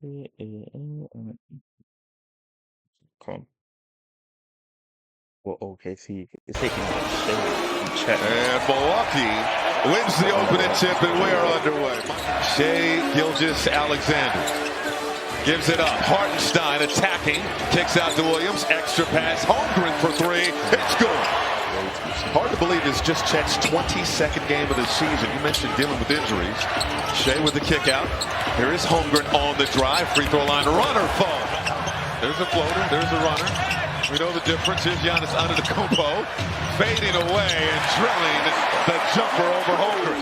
AINT. Come. Well, OKC is taking the check. And Milwaukee wins the opening tip, and we are underway. Shai Gilgeous-Alexander gives it up. Hartenstein attacking, kicks out to Williams. Extra pass, Holmgren for three. It's good. Hard to believe it's just Chet's 22nd game of the season. You mentioned dealing with injuries. Shai with the kick out. Here is Holmgren on the drive. Free throw line runner fall. There's a floater. There's a runner. We know the difference is Giannis Antetokounmpo fading away and drilling the jumper over Holmgren.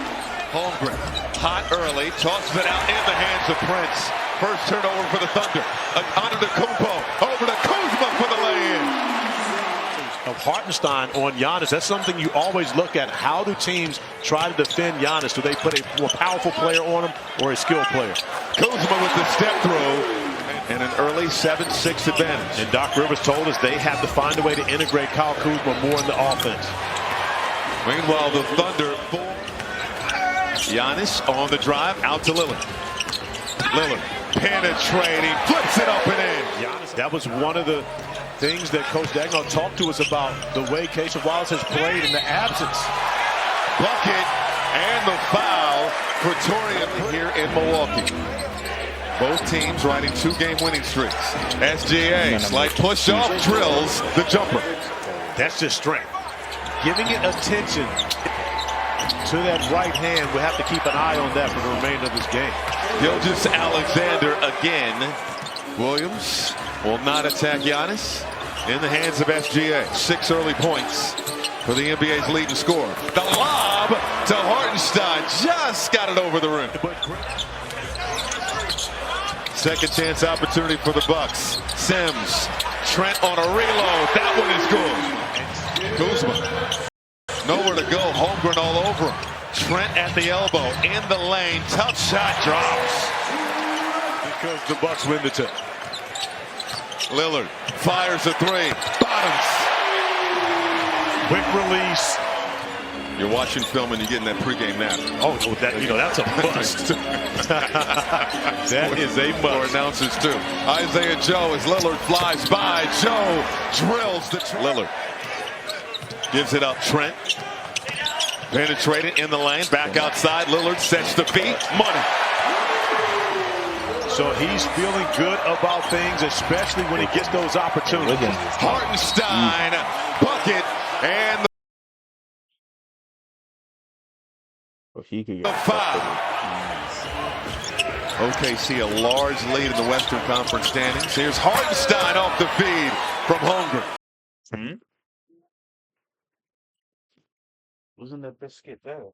Holmgren, hot early, tosses it out in the hands of Prince. First turnover for the Thunder. Antetokounmpo over to Kuzma for the lay-in. Of Hartenstein on Giannis, that's something you always look at. How do teams try to defend Giannis? Do they put a more powerful player on him or a skilled player? Kuzma with the step through. And an early 7-6 advantage. And Doc Rivers told us they have to find a way to integrate Kyle Kuzma more in the offense. Meanwhile, the Thunder, Giannis on the drive, out to Lillard. Lillard penetrating, flips it up and in. Giannis, that was one of the things that Coach Dagnall talked to us about, the way Keisha Wallace has played in the absence. Bucket and the foul for Torian here in Milwaukee. Both teams riding 2-game winning streaks. SGA, slight push off, drills the jumper. That's just strength. Giving it attention to that right hand. We'll have to keep an eye on that for the remainder of this game. Gilgeous-Alexander again. Williams will not attack Giannis. In the hands of SGA. 6 early points for the NBA's leading scorer. The lob to Hartenstein. Just got it over the rim. Second chance opportunity for the Bucks. Sims, Trent on a reload. That one is good. Kuzma, nowhere to go. Holmgren all over him. Trent at the elbow, in the lane. Tough shot, drops. Because the Bucks win the tip. Lillard fires a three. Bottoms. Quick release. You're watching film and you're getting that pregame nap. Oh, that, that's a must. That is a must. For announcers too. Isaiah Joe as Lillard flies by. Joe drills the Lillard. Gives it up. Trent. Penetrated in the lane. Back outside. Lillard sets the feet. Money. So he's feeling good about things, especially when he gets those opportunities. Hartenstein, bucket, and He could the get foul. OKC a large lead in the Western Conference standings. Here's Hartenstein off the feed from Holmgren. Wasn't the biscuit there?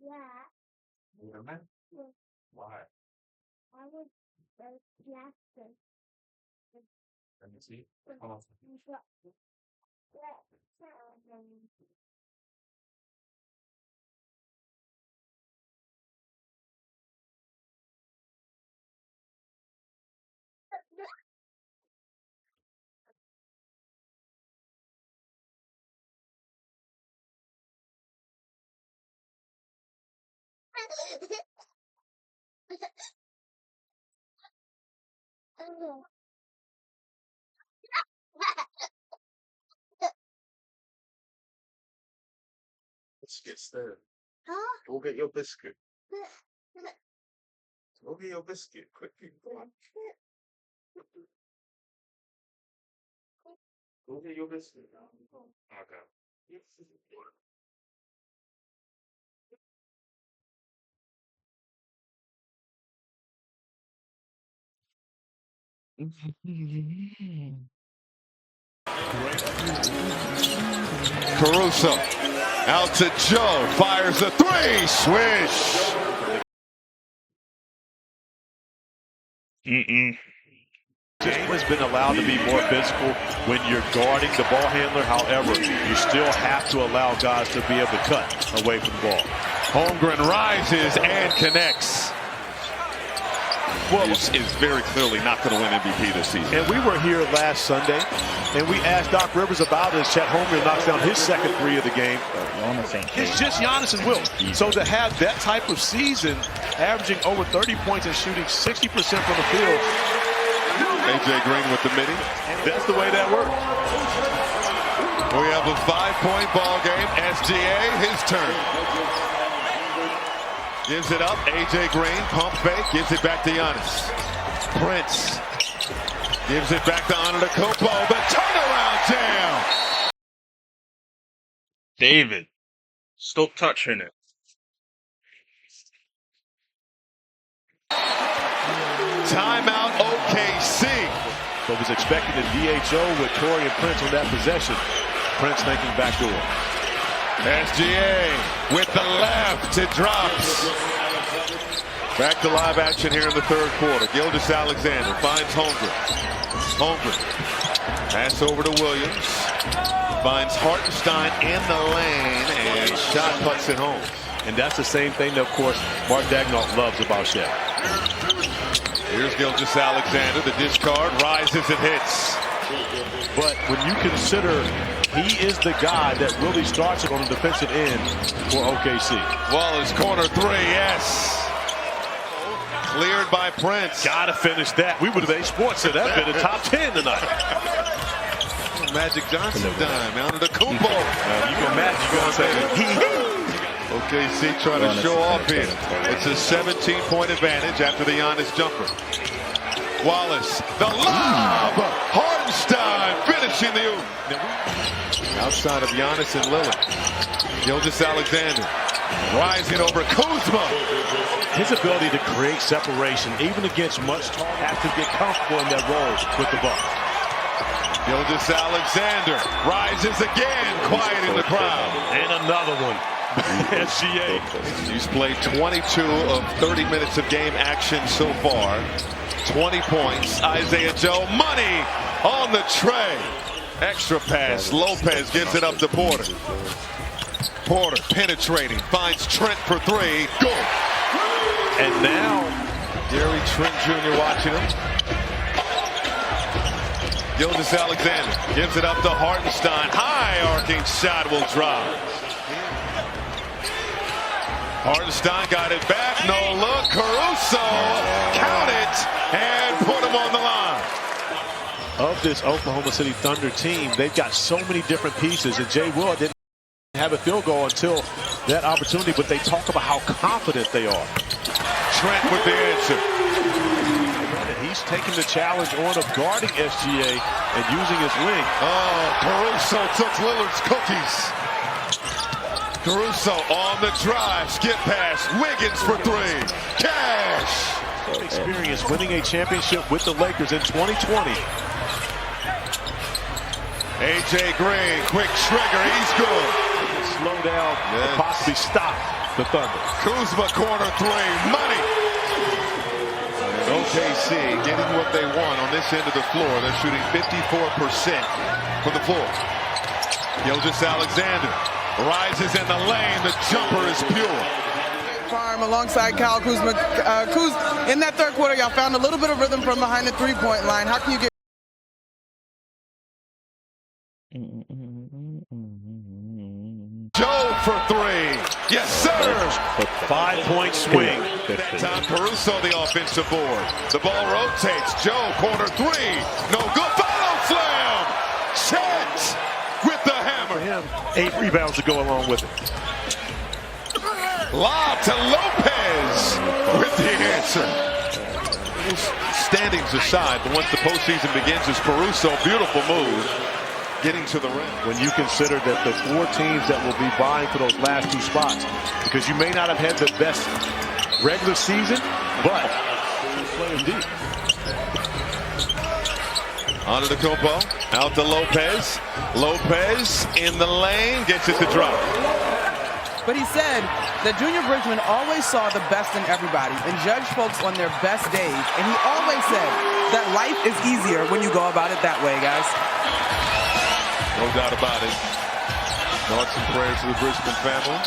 Yeah. Why? I was laughing. Let me see. Biscuits there. Huh? Go get your biscuit. Go get your biscuit. Quickly. Go on. Go get your biscuit. Okay. Caruso out to Joe, fires a three, swish. Game has been allowed to be more physical when you're guarding the ball handler. However, you still have to allow guys to be able to cut away from the ball. Holmgren rises and connects. Well, this is very clearly not going to win MVP this season. And we were here last Sunday, and we asked Doc Rivers about it as Chet Holmgren knocks down his second three of the game. It's just Giannis and Wilt. So to have that type of season, averaging over 30 points and shooting 60% from the field. AJ Green with the midi. That's the way that works. We have a 5-point ball game. SGA, his turn. Gives it up. AJ Green, pump fake, gives it back to Giannis. Prince gives it back to Antetokounmpo. The turnaround jam. David, stop touching it. Timeout OKC. But was expecting a DHO with Torrey and Prince on that possession. Prince thinking backdoor. SGA with the left. It drops. Back to live action here in the third quarter. Gilgeous-Alexander finds Holmgren. Holmgren. Pass over to Williams. Finds Hartenstein in the lane and shot puts it home. And that's the same thing that, of course, Mark Daigneault loves about Shaq. Here's Gilgeous-Alexander. The discard rises and hits. But when you consider he is the guy that really starts it on the defensive end for OKC. Wallace corner three, yes. Cleared by Prince. Gotta finish that. We would have sports said that been a top 10 tonight. Magic Johnson dime. Antetokounmpo. You go Magic, you gonna say OKC trying to show off here. It's a 17-point advantage after the Giannis jumper. Wallace, the lob! Hartenstein finishing the oop. Outside of Giannis and Lillard. Gilgeous-Alexander rising over Kuzma. His ability to create separation, even against much tall, has to get comfortable in that role with the ball. Gilgeous-Alexander rises again, quiet in the crowd. And another one. SGA. He's played 22 of 30 minutes of game action so far. 20 points. Isaiah Joe, money on the tray. Extra pass. Lopez gives it up to Porter. Porter penetrating. Finds Trent for three. Good. And now, Gary Trent Jr. watching him. Gilgeous-Alexander gives it up to Hartenstein. High arcing shot will drop. Hartenstein got it back. No look. Caruso. Count it. And put him on the line. Of this Oklahoma City Thunder team, they've got so many different pieces. And Jay Will didn't have a field goal until that opportunity, but they talk about how confident they are. Trent with the answer. He's taking the challenge on of guarding SGA and using his wing. Oh, Caruso took Lillard's cookies. Caruso on the drive. Skip pass. Wiggins for three. Cash. Experience winning a championship with the Lakers in 2020. AJ Green, quick trigger. He's good. Slow down and possibly stop the Thunder. Kuzma corner three. Money. OKC getting what they want on this end of the floor. They're shooting 54% from the floor. Gilgeous-Alexander rises in the lane. The jumper is pure. Farm alongside Kyle Kuzma. Kuz, in that third quarter, y'all found a little bit of rhythm from behind the three-point line. How can you get? Joe for three. Yes, sir. 5-point swing. Tom Caruso, the offensive board. The ball rotates. Joe, corner three. No good. Follow slam. Chet with the hammer. 8 rebounds to go along with it. Lob to Lopez with the answer. Standings aside, but once the postseason begins, is Caruso. Beautiful move. Getting to the rim. When you consider that the 4 teams that will be vying for those last 2 spots, because you may not have had the best regular season, but players deep. Antetokounmpo out to Lopez. Lopez in the lane, gets it to drop. But he said that Junior Bridgman always saw the best in everybody and judged folks on their best days. And he always said that life is easier when you go about it that way, guys. No doubt about it. Thoughts and prayers to the Bridgman family.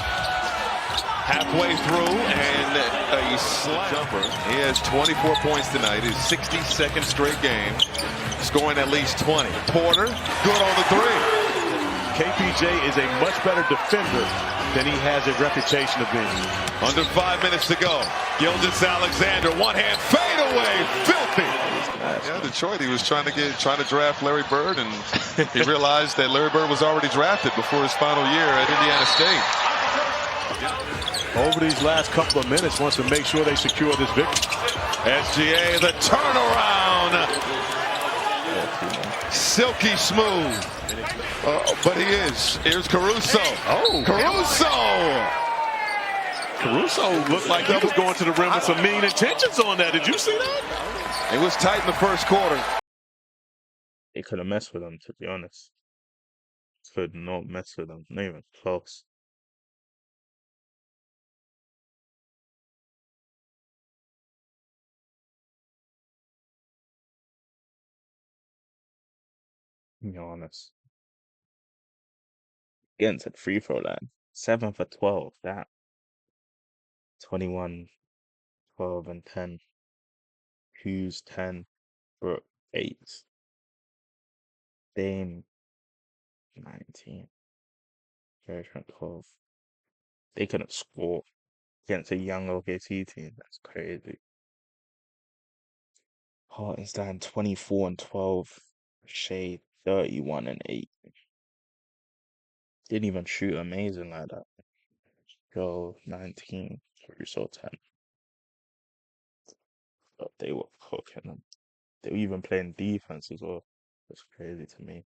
Halfway through, and a slam jumper. He has 24 points tonight, his 62nd straight game, scoring at least 20. Porter, good on the three. KPJ is a much better defender than he has a reputation of being. Under 5 minutes to go. Gilgeous-Alexander, one-hand fadeaway, filthy. Yeah, Detroit, he was trying to draft Larry Bird, and he realized that Larry Bird was already drafted before his final year at Indiana State. Over these last couple of minutes, wants to make sure they secure this victory. SGA, the turnaround. Silky smooth. But he is. Here's Caruso. Oh, Caruso looked like he was going to the rim with some mean intentions on that. Did you see that? It was tight in the first quarter. They could have messed with him, to be honest. Could not mess with him. Not even close. To be honest. Getting to the free throw line. 7 for 12. That 21, 12, and 10. Hughes 10 for 8. Dame 19. Bertrand 12. They couldn't score against a young OKC team. That's crazy. Hartenstein 24 and 12. Shea 31 and 8. Didn't even shoot amazing like that. Joe 19. Caruso 10. But they were cooking them. They were even playing defense as well. That's crazy to me.